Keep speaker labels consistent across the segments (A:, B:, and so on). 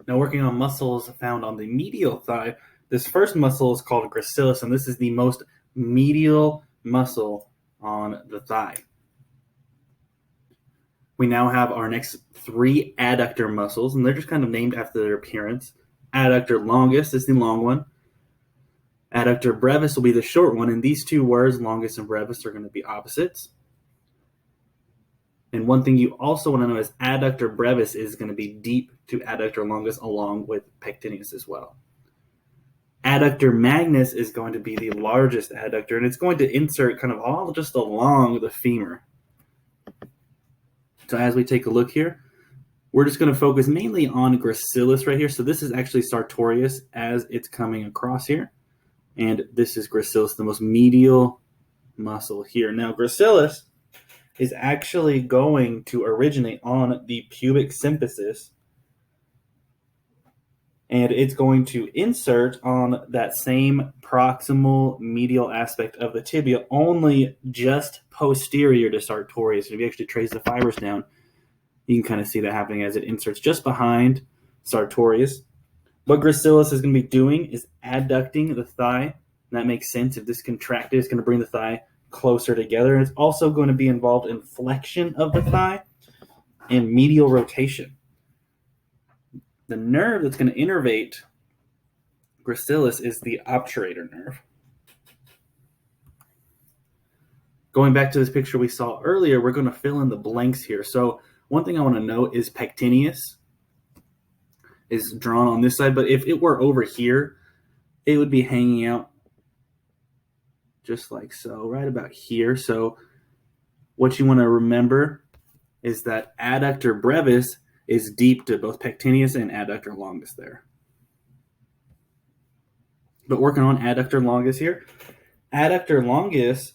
A: Now, working on muscles found on the medial thigh, this first muscle is called gracilis, and this is the most medial muscle on the thigh. We now have our next three adductor muscles, and they're just kind of named after their appearance. Adductor longus is the long one. Adductor brevis will be the short one, and these two words, longus and brevis, are going to be opposites. And one thing you also want to know is adductor brevis is going to be deep to adductor longus along with pectineus as well. Adductor magnus is going to be the largest adductor, and it's going to insert kind of all just along the femur. So as we take a look here, we're just going to focus mainly on gracilis right here. So this is actually sartorius as it's coming across here. And this is gracilis, the most medial muscle here. Now, gracilis is actually going to originate on the pubic symphysis, and it's going to insert on that same proximal medial aspect of the tibia, only just posterior to sartorius. And if you actually trace the fibers down, you can kind of see that happening as it inserts just behind sartorius. What gracilis is going to be doing is adducting the thigh. And that makes sense. If this contracted, it's going to bring the thigh closer together. And it's also going to be involved in flexion of the thigh and medial rotation. The nerve that's going to innervate gracilis is the obturator nerve. Going back to this picture we saw earlier, we're going to fill in the blanks here. So one thing I want to note is pectineus is drawn on this side, but if it were over here, it would be hanging out just like so, right about here. So what you want to remember is that adductor brevis is deep to both pectineus and adductor longus there. But working on adductor longus here, adductor longus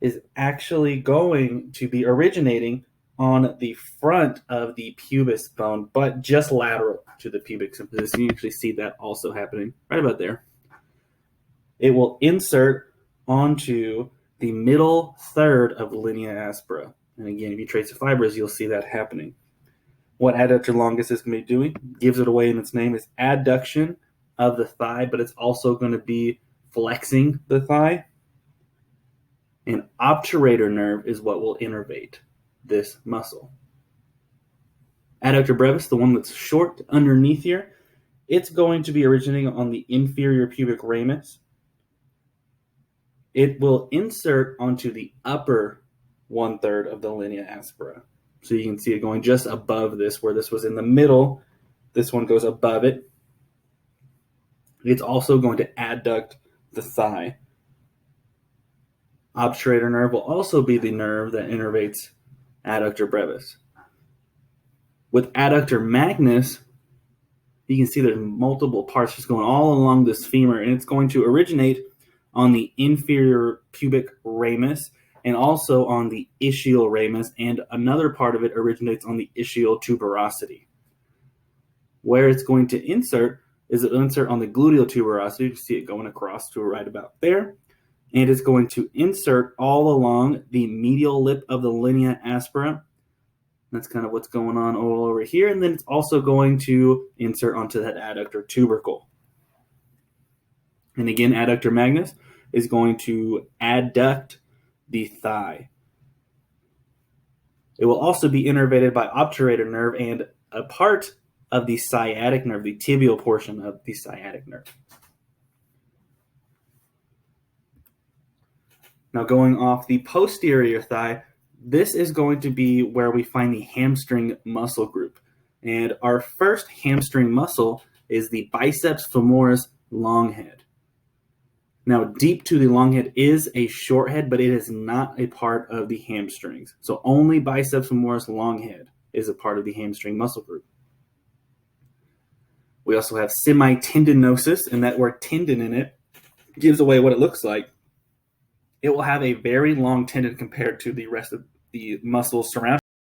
A: is actually going to be originating on the front of the pubis bone, but just lateral to the pubic symphysis. You actually see that also happening right about there. It will insert onto the middle third of the linea aspera. And again, if you trace the fibers, you'll see that happening. What adductor longus is going to be doing, gives it away in its name, is adduction of the thigh, but it's also going to be flexing the thigh. An obturator nerve is what will innervate this muscle. Adductor brevis, the one that's short underneath here, it's going to be originating on the inferior pubic ramus. It will insert onto the upper 1/3 of the linea aspera. So you can see it going just above this, where this was in the middle. This one goes above it. It's also going to adduct the thigh. Obturator nerve will also be the nerve that innervates adductor brevis. With adductor magnus, you can see there's multiple parts just going all along this femur, and it's going to originate on the inferior pubic ramus and also on the ischial ramus, and another part of it originates on the ischial tuberosity. Where it's going to insert is it'll insert on the gluteal tuberosity. You can see it going across to right about there. And it's going to insert all along the medial lip of the linea aspera. That's kind of what's going on all over here. And then it's also going to insert onto that adductor tubercle. And again, adductor magnus is going to adduct the thigh. It will also be innervated by obturator nerve and a part of the sciatic nerve, the tibial portion of the sciatic nerve. Now going off the posterior thigh, this is going to be where we find the hamstring muscle group. And our first hamstring muscle is the biceps femoris long head. Now, deep to the long head is a short head, but it is not a part of the hamstrings. So only biceps femoris long head is a part of the hamstring muscle group. We also have semitendinosus, and that word tendon in it gives away what it looks like. It will have a very long tendon compared to the rest of the muscles surrounding